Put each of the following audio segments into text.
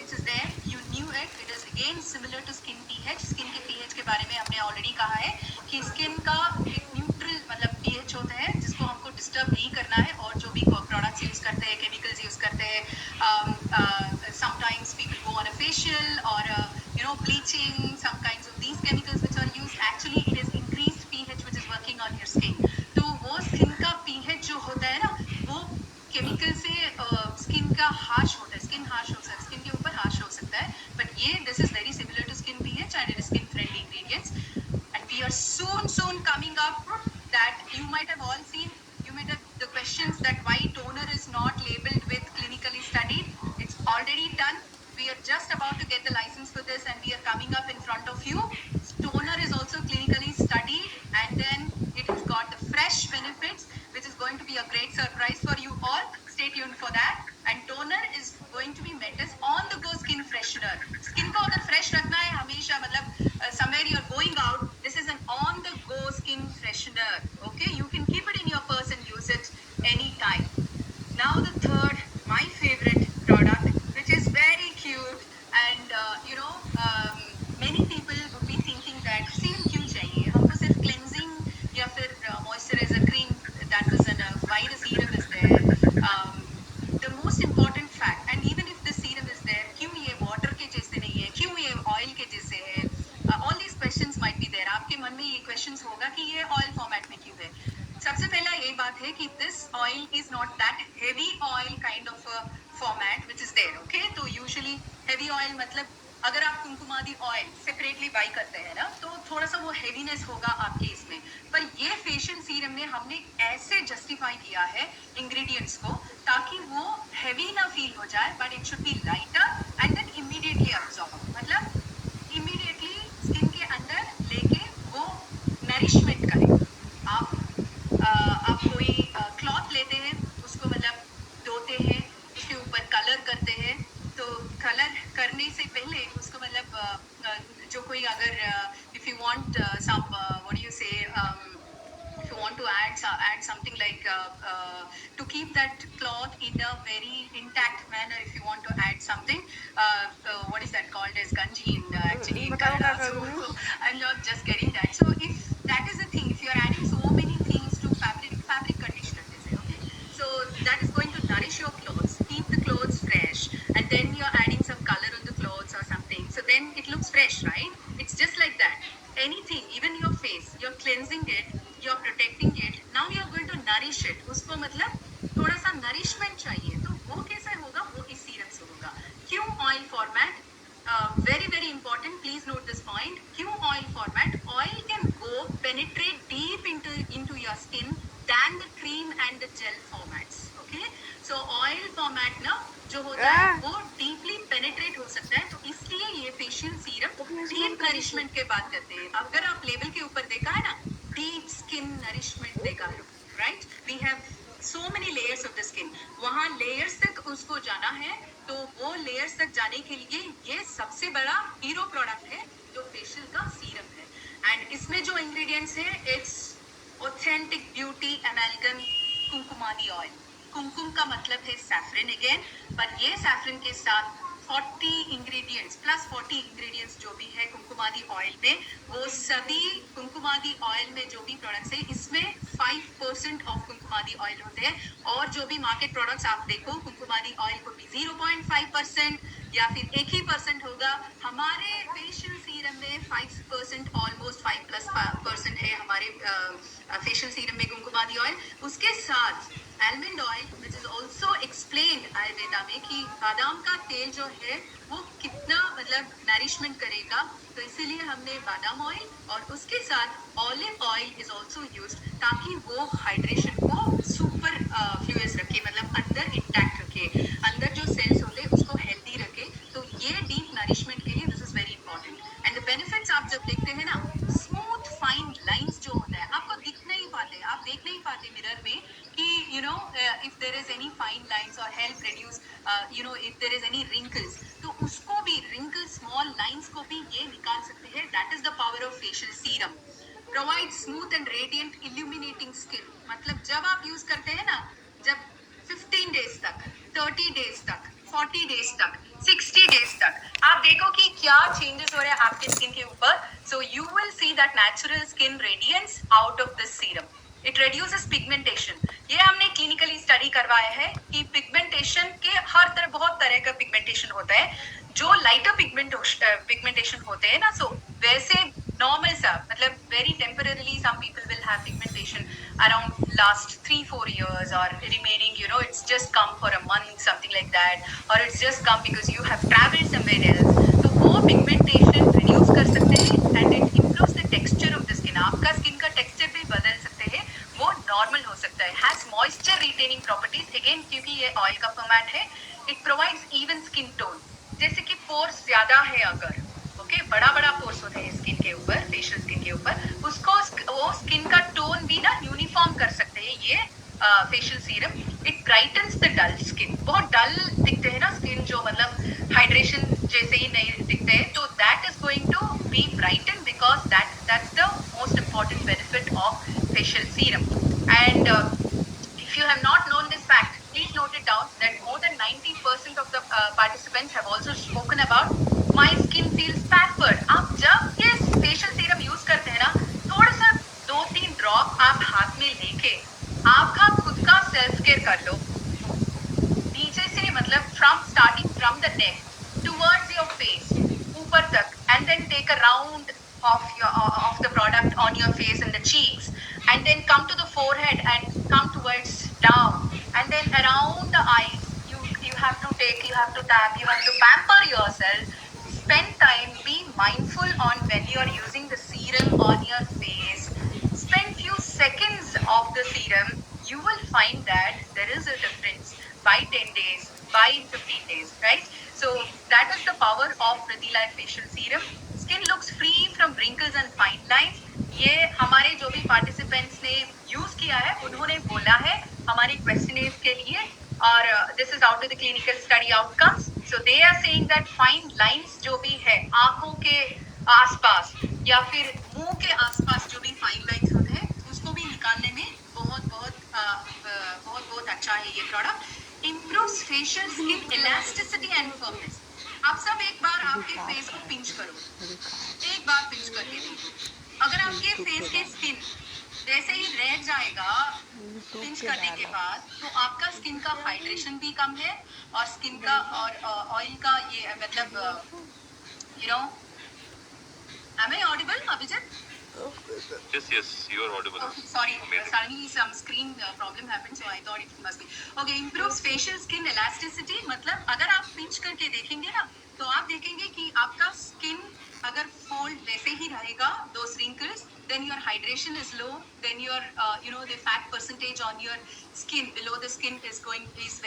which is there, you knew it. It is again similar to skin pH. Skin के pH के बारे में हमने already कहा है कि skin का एक neutral मतलब pH होता है जिसको हमको disturb नहीं करना है, और जो भी products use करते हैं, chemicals use करते हैं, sometimes people go on a facial or bleaching, some kinds of these chemicals which are used, actually it is increased pH which is working on your skin. तो वो skin का pH जो होता है ना, वो केमिकल से स्किन का हार्श होता है, स्किन हार्श हो सकता है, स्किन के ऊपर हार्श हो सकता है, बट ये this is very similar to skin pH and it is skin friendly ingredients. And we are soon coming up that you might have all seen, you might have the questions that why toner is not labeled with clinically studied. It's already done. We are just about to get the license for this and we are coming up in front of you. Toner is also clinically studied, and then it has got the fresh benefits which is going to be a great surprise for you all. Stay tuned for that. And toner is going to be meant as on the go skin freshener. Skin को अगर fresh रखना है हमेशा, मतलब somewhere you are going out, this is an on the go skin freshener. Okay, you can keep it in your purse and use it anytime. Now the third, my favorite product, which is very cute, and many people would be thinking that serum क्यों चाहिए हमको, सिर्फ cleansing या फिर moisturizer cream, that is enough. Why the serum is there? The most important fact, and even if the serum is there, क्यों ये water के जैसे नहीं है, क्यों ये oil के जैसे है? All these questions might be there. आपके मन में ये questions होगा कि ये oil format में क्यों है? सबसे पहला ये बात है कि this oil is not that heavy oil kind of a format which is there. Okay, तो usually heavy oil मतलब अगर आप कुमकुमादी ऑयल सेपरेटली बाई करते हैं ना, तो थोड़ा सा वो हेवीनेस होगा आपके इसमें, पर ये फेशियल सीरम में हमने ऐसे जस्टिफाई किया है इंग्रेडिएंट्स को ताकि वो हेवी ना फील हो जाए, but it should be lighter and then immediately absorb, मतलब इमीडिएटली स्किन के अंदर लेके वो नरिशमेंट करे. आप कोई क्लॉथ लेते हैं, उसको मतलब धोते हैं, उसके ऊपर कलर करते हैं, तो कलर करने से पहले उसको मतलब जो कोई अगर if you want some what do you say, if you want to add something like to keep that cloth in a very intact manner, if you want to add something, what is that called as ganji in actually in Kannada, so I'm not just getting that. So if that is the thing, if you are adding so many things to fabric conditioner they say, okay, so that is going to nourish your clothes, keep the clothes fresh, and then you're adding some color on the clothes or something, so then it looks fresh, right? It's just like that. Anything, even your face, you're cleansing it, you're protecting it, now you're going to nourish it. उसको मतलब थोड़ा सा nourishment चाहिए, तो वो कैसे होगा, वो इस सीरम से होगा. क्यों oil format? Very very important, please note this point. क्यों oil format? Oil can go penetrate deep into your skin than the cream and the gel formats. Okay, so oil format ना जो होता है वो deeply penetrate हो सकता है, तो इसलिए ये फेशियल सीरम डीप नरिशमेंट के बात करते हैं. अगर आप लेबल के ऊपर देखा है ना, डीप स्किन नरिशमेंट देखा है, right? We have so many layers of the skin, वहाँ layers तक उसको जाना है, तो वो layers तक जाने के लिए ये सबसे बड़ा हीरो प्रोडक्ट है जो फेशियल का सीरम है. एंड इसमें जो इंग्रेडिएंट्स है, it's authentic beauty American Kumkumadi oil. कुमकुम का मतलब है सैफरन अगेन, पर ये सैफरन के साथ 40 इंग्रेडिएंट्स प्लस 40 इंग्रेडिएंट्स जो भी है कुमकुमादी ऑयल में, वो सभी कुमकुमादी ऑयल में जो भी प्रोडक्ट्स है, इसमें 5% ऑफ कुमकुमादी ऑयल होते हैं. और जो भी मार्केट प्रोडक्ट्स आप देखो, कुमकुमादी ऑयल को भी 0.5% या फिर 1% होगा. हमारे फेशियल सीरम में 5%, ऑलमोस्ट 5+% है हमारे फेशियल सीरम में कुमकुमादी ऑयल. उसके साथ almond oil which is also explained Ayurveda में कि बादाम का तेल जो है वो कितना मतलब नरिशमेंट करेगा, तो इसीलिए हमने बादाम ऑयल और उसके साथ olive oil is also used, ताकि वो हाइड्रेशन को सुपर फ्लूइड्स रखे, मतलब अंदर इंटैक्ट रखे, अंदर जो सेल्स होते हैं उसको हेल्दी रखे. तो ये डीप नरिशमेंट के लिए this is very important. And the benefits आप जब देखते हैं ना, स्मूथ फाइन लाइंस जो होता है, आपको दिख नहीं पाते, आप देख नहीं पाते मिरर में कि if there is any fine lines or help reduce if there is any wrinkles, तो उसको भी wrinkles small lines को भी ये निकाल सकते हैं. that is the power of facial serum. provide smooth and radiant illuminating skin, मतलब जब आप यूज करते हैं ना, जब 15 days तक, 30 days तक, 40 days तक, 60 days तक क्या चेंजेस हो रहे हैं आपके स्किन के ऊपर. So you will see that natural skin radiance out of this serum. It reduces pigmentation. ये हमने क्लिनिकली स्टडी करवाया है कि पिगमेंटेशन के हर तरह बहुत तरह का पिगमेंटेशन होता है. जो लाइटर पिगमेंटेशन होते हैं ना, सो वैसे नॉर्मल सा मतलब very temporarily some people will have pigmentation around last 3-4 years or remaining, you know, it's just come for a month, something like that, or it's just come because you have traveled somewhere else. तो वो pigmentation reduce कर सकते हैं and it improves the texture of the skin. आपका skin का texture भी बदल सकते हैं, वो नॉर्मल हो सकता है. Has moisture retaining properties, again क्योंकि ये ऑयल का फॉर्मेट है. It provides even skin tone. जैसे कि पोर्स ज्यादा है अगर, ओके, बड़ा बड़ा पोर्स होते हैं स्किन के ऊपर, फेशियल स्किन के ऊपर, उसको वो स्किन का टोन भी ना यूनिफॉर्म कर सकते हैं ये facial serum. It brightens the dull skin. बहुत डल दिखते हैं ना स्किन, जो मतलब हाइड्रेशन जैसे ही नहीं दिखते हैं, तो that is going to be brighten because that's the most important benefit of facial serum. And if you have not known this fact, please note it down that more than 90% of the participants have also spoken about my skin feels pampered. आप जब ये facial serum use करते हैं ना, थोड़ा सा 2-3 drop आप हाथ में लेके आपका खुद का सेल्फ केयर कर लो. नीचे से मतलब starting from the neck towards your face, ऊपर तक, and then take a round of the product on your face and the cheeks, and then come to the forehead and come towards down, and then around the eyes. You have to tap, you have to pamper yourself. Spend time, be mindful on when you are using the serum on your face. Spend few seconds of the serum. You will find that there is a difference by 10 days, by 15 days, right? So that is the power of Priti Life facial serum. Skin looks free from wrinkles and fine lines. ये हमारे जो भी participants ने use किया है उन्होंने बोला है हमारे क्वेश्चनेयर के लिए, और this is out of the clinical study outcomes. So they are saying that fine lines जो भी है आंखों के आसपास या फिर मुंह के आसपास जो भी फाइन लाइंस होते हैं उसको भी निकालने में बहुत बहुत अच्छा है ये product. Improves facial skin elasticity and firmness. आप सब एक बार आपके फेस को पिंच करो, एक बार पिंच करके देखो. अगर आपके फेस के स्किन जैसे ही रह जाएगा पिंच करने के बाद, तो आपका स्किन का हाइड्रेशन भी कम है और स्किन का और ऑयल का ये मतलब you know. Am I audible, Abhijit? Yes, you are audible. Oh, sorry, suddenly some screen problem happened, so I thought it must be. Okay, improves facial skin elasticity. मतलब अगर आप पिंच करके देखेंगे ना, तो आप देखेंगे कि आपका स्किन अगर फोल्ड वैसे ही रहेगा, those wrinkles, then your hydration is low, then your the fat percentage on your skin below the skin is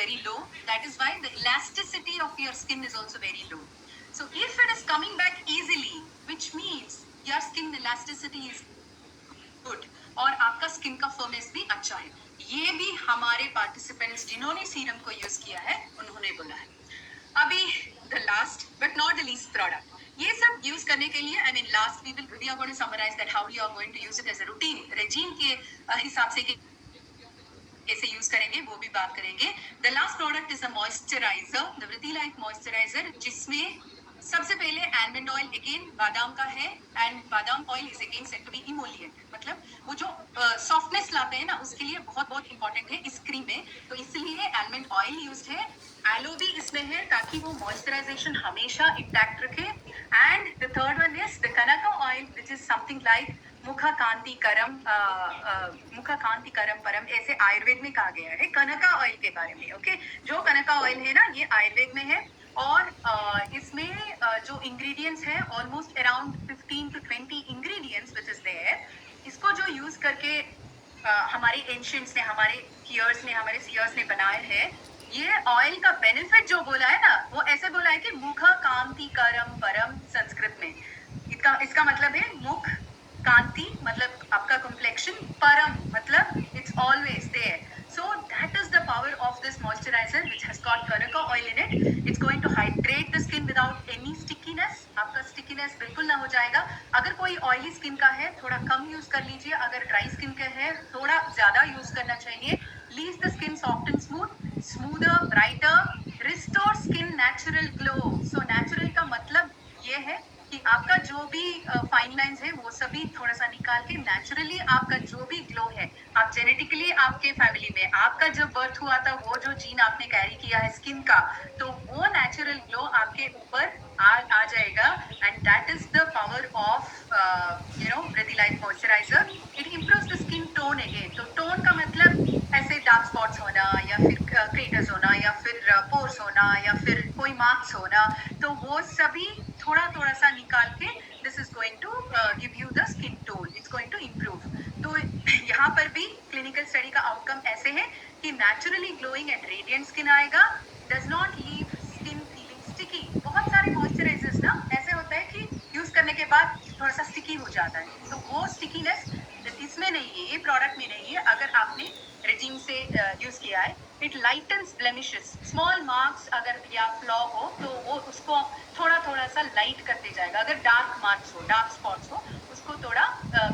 very low. That is why the elasticity of your skin is also very low. So if it is coming back easily, which means your skin elasticity is good और आपका skin का firmness भी अच्छा है. ये भी हमारे participants जिन्होंने सीरम को यूज किया है उन्होंने बोला है. अभी the last but not the least product, ये सब यूज करने के लिए I mean last we are going to summarise that how you are going to use it as a routine regime के हिसाब से कैसे यूज करेंगे वो भी बात करेंगे. The last product is a moisturiser, the Preeti life moisturiser, जिसमें सबसे पहले आलमंड ऑयल अगेन बादाम का है, एंड बादाम oil is again said to be emollient. मतलब वो जो सॉफ्टनेस लाते हैं ना उसके लिए बहुत इंपॉर्टेंट है इस क्रीम में, तो इसलिए आलमंड ऑयल यूज्ड है. एलो भी इसमें है ताकि वो मॉइस्चराइजेशन हमेशा इंटैक्ट रखे. And the third one is the Kanaka oil which is something like मुखा कांति करम परम, ऐसे आयुर्वेद में कहा गया है कनका ऑयल के बारे में. ओके, जो कनका ऑयल है ना ये आयुर्वेद में है, और इसमें जो इंग्रेडिएंट्स है almost around 15 to 20 ingredients which is there. इसको जो यूज करके हमारे एंशियंट्स ने, हमारे कियर्स ने, हमारे सीयर्स ने बनाए हैं. ये ऑयल का बेनिफिट जो बोला है ना, वो ऐसे बोला है कि मुख कांति करम परम. संस्कृत में इसका मतलब है मुख कांति मतलब आपका कॉम्प्लेक्शन, परम मतलब it's always there. So that is the power of this moisturizer which has got Kanika oil in it. It's going to hydrate the skin without any stickiness. आपका stickiness बिल्कुल ना हो जाएगा. अगर कोई oily skin का है थोड़ा कम यूज कर लीजिए, अगर dry skin का है थोड़ा ज्यादा यूज करना चाहिए. Leaves the skin soft and smooth, smoother, brighter, restore skin natural glow. So natural का मतलब ये है कि आपका जो भी फाइन लाइंस है वो सभी थोड़ा सा निकाल के नेचुरली आपका जो भी ग्लो है, आप जेनेटिकली आपके फैमिली में आपका जब बर्थ हुआ था वो जो जीन आपने कैरी किया है स्किन का, तो वो नेचुरल ग्लो आपके ऊपर आ जाएगा. And that is the power of breathe life moisturizer. It improves the skin tone again. तो टोन का मतलब ऐसे डार्क स्पॉट्स होना या फिर क्रेटर्स होना या फिर पोर्स होना या फिर कोई मार्क्स होना, तो वो सभी थोड़ा थोड़ा सा निकाल के this is going to give you the skin tone. It's going to improve. तो यहाँ पर भी क्लिनिकल स्टडी का आउटकम ऐसे है कि naturally glowing and radiant skin आएगा. Does not leave skin feeling sticky. बहुत सारे मॉइस्चराइजर्स ना ऐसे होता है कि यूज करने के बाद थोड़ा सा स्टिकी हो जाता है, तो वो स्टिकीनेस इसमें नहीं है, ये प्रोडक्ट में नहीं है. अगर आपने रेजिम से यूज किया है, it lightens blemishes. Small marks अगर या फ्लॉ हो तो वो उसको थोड़ा थोड़ा सा लाइट करते जाएगा. अगर डार्क मार्क्स हो, डार्क स्पॉट्स हो, उसको थोड़ा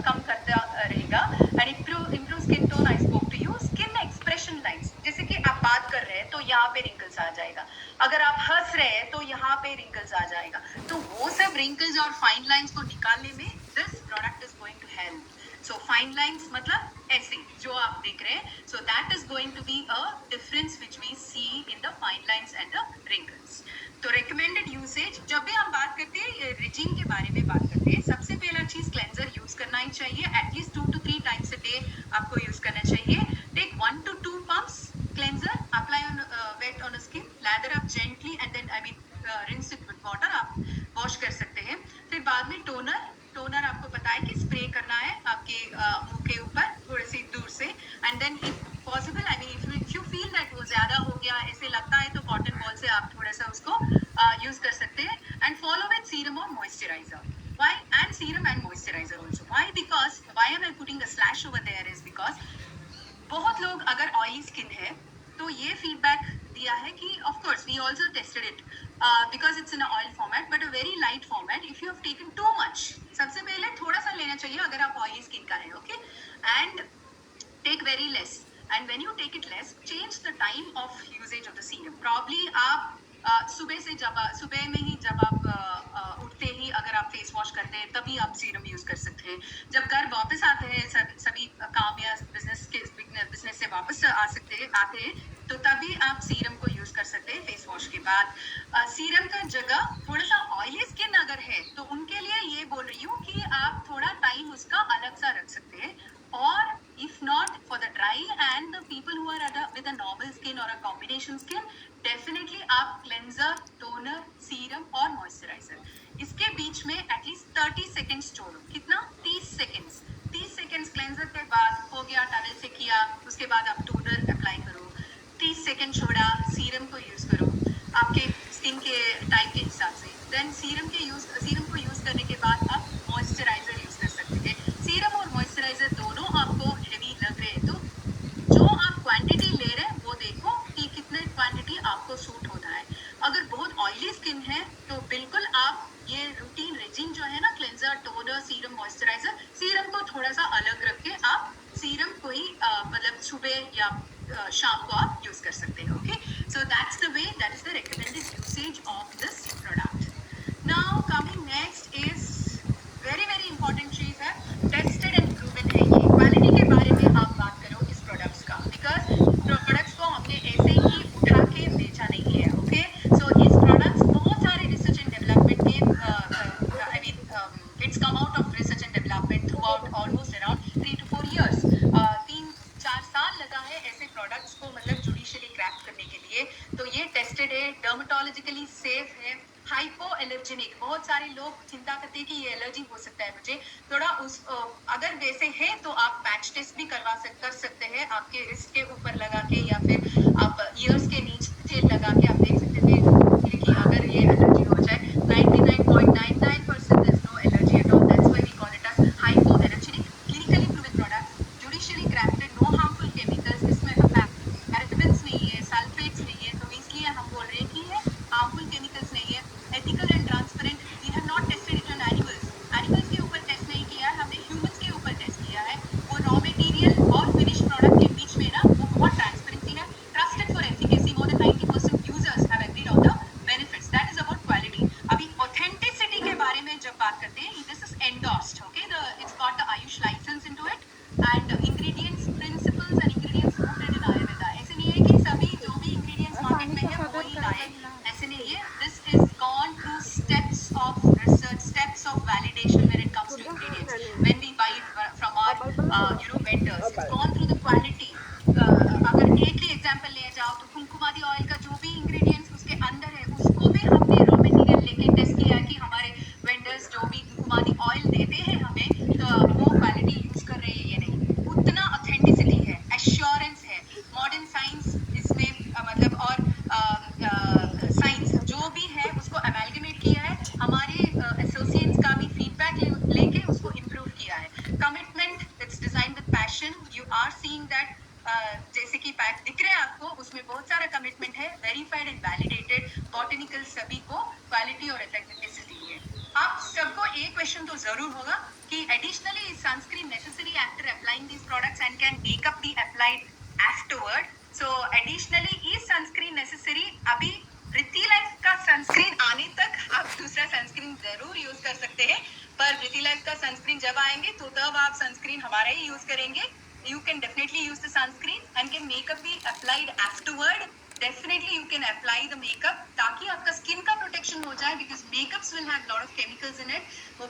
कम करता रहेगा. And improve skin tone. I spoke to you. Skin expression lines, जैसे कि आप बात कर रहे हैं तो यहाँ पे रिंकल्स आ जाएगा. अगर आप हंस रहे हैं तो यहाँ पे रिंकल्स आ जाएगा. तो वो सब रिंकल्स और फाइन लाइन्स को निकालने में this product is going to help. So fine lines मतलब ऐसे जो आप देख रहे हैं. So that is going to be a difference which we see in the fine lines and the wrinkles. तो recommended usage, जब भी हम बात करते हैं regime के बारे में बात करते हैं, सबसे पहला चीज क्लेंजर यूज करना ही चाहिए. At least 2 to 3 times a day आपको यूज करना चाहिए. Take 1 to 2 pumps cleanser, apply on wet on the skin, lather up gently and then rinse it with water. आप वॉश कर सकते हैं. फिर बाद में टोनर आपको पता है कि स्प्रे करना है आपके मुंह के ऊपर थोड़े से दूर से. And then if possible, if you feel that वो ज्यादा हो गया ऐसे लगता है, तो कॉटन बॉल से आप थोड़ा सा उसको यूज कर सकते हैं. एंड फॉलो विद सीरम और moisturiser. Why? And serum and moisturizer also. Why? Because why am I putting a slash over there is because बहुत लोग अगर ऑयली स्किन है तो ये फीडबैक दिया है कि of course we also tested it because it's in oil format but a very light format. If you have taken too much, सबसे पहले थोड़ा सा लेना चाहिए अगर आप ऑयली स्किन का है. Okay, and take very less. And when you take it less, change the time of usages of the serum. Probably आप सुबह में ही जब आप उठते ही अगर आप फेस वॉश करते हैं तभी आप सीरम यूज कर सकते हैं. जब घर वापस आते हैं, सभी काम या बिजनेस से वापस आते हैं तो तभी आप सीरम को यूज कर सकते हैं फेस वॉश के बाद. सीरम का जगह थोड़ा सा ऑयली स्किन अगर है तो उनके लिए ये बोल रही हूँ कि आप थोड़ा टाइम उसका अलग सा रख सकते हैं. और if not, for the dry and the people who are with a normal skin or a combination skin, definitely आप cleanser, toner, serum और moisturizer इसके बीच में at least 30 seconds छोड़ो. कितना? 30 seconds. 30 seconds cleanser के बाद हो गया, टनल से किया, उसके बाद आप toner अप्लाई करो. 30 seconds छोड़ा, सीरम को यूज करो आपके स्किन के टाइप के हिसाब से. देन सीरम को यूज करने के बाद आप मॉइस्चराइजर यूज कर सकते हैं. सीरम और मॉइस्चराइजर दोनों आपको हेवी लग रहे हैं तो जो आप क्वांटिटी ले रहे हैं वो देखो कि कितने क्वांटिटी आपको सूट होता है. अगर बहुत ऑयली स्किन है तो बिल्कुल आप ये रूटीन रेजिम जो है ना, cleanser, toner, serum, moisturiser, serum को थोड़ा सा अलग रख के आप सीरम को ही मतलब सुबह या शाम को आप यूज कर सकते हैं. Okay, so that's the way, that is the recommended usage of this product. Now coming next is very very important चीज है, टेस्टेड एंड प्रूवन है. ये क्वालिटी के बारे में आप बात करो इस प्रोडक्ट्स का, बिकॉज प्रोडक्ट्स को हमने ऐसे ही उठा के बेचा नहीं है. ओके, सो इस प्रोडक्ट्स बहुत सारे रिसर्च एंड डेवलपमेंट के it's come out of research and development through out almost around 3 to 4 years. 3-4 साल लगा है ऐसे प्रोडक्ट्स को मतलब जुडिशियली क्रैक करने के लिए. तो ये टेस्टेड है, डर्मेटोलॉजिकली सेफ है, हाइपो एलर्जेनिक. बहुत सारे लोग चिंता करते हैं कि ये एलर्जी हो सकता है मुझे, थोड़ा अगर वैसे है तो आप पैच टेस्ट भी कर सकते हैं आपके रिस्ट के ऊपर लगा के या फिर आप ईयर्स के नीचे लगा के आप देख सकते थे कि अगर ये एलर्जी हो जाए. 99.99% there's no allergy at all. That's why we call it as hypoallergenic, clinically proven product, judicially crafted, no harmful chemicals. इसमें parabens नहीं है, sulfates नहीं है, तो इसलिए हम बोल रहे हैं कि ये harmful chemicals नहीं है. Ethical and transparent. We have not tested it on animals. Animals के ऊपर टेस्ट नहीं किया है, हमने humans के ऊपर टेस्ट किया है. वो raw material और finished product के बीच में ना वो बहुत transparency है. Trusted for efficacy. More than 90% users की और एथेंटिसिटी है। आप सबको एक क्वेश्चन तो जरूर होगा कि additionally sunscreen necessary after applying these products and can makeup be applied afterward? So additionally is sunscreen necessary? अभी प्रीति लाइफ का सनस्क्रीन आने तक आप दूसरा सनस्क्रीन जरूर यूज कर सकते हैं, पर प्रीति लाइफ का सनस्क्रीन जब आएंगे तो तब आप सनस्क्रीन हमारा ही यूज करेंगे। You can definitely use the sunscreen and can makeup be applied afterward. Definitely you can apply the makeup ताकि आपका स्किन का प्रोटेक्शन हो जाए, because makeups will have lot of chemicals in it. वो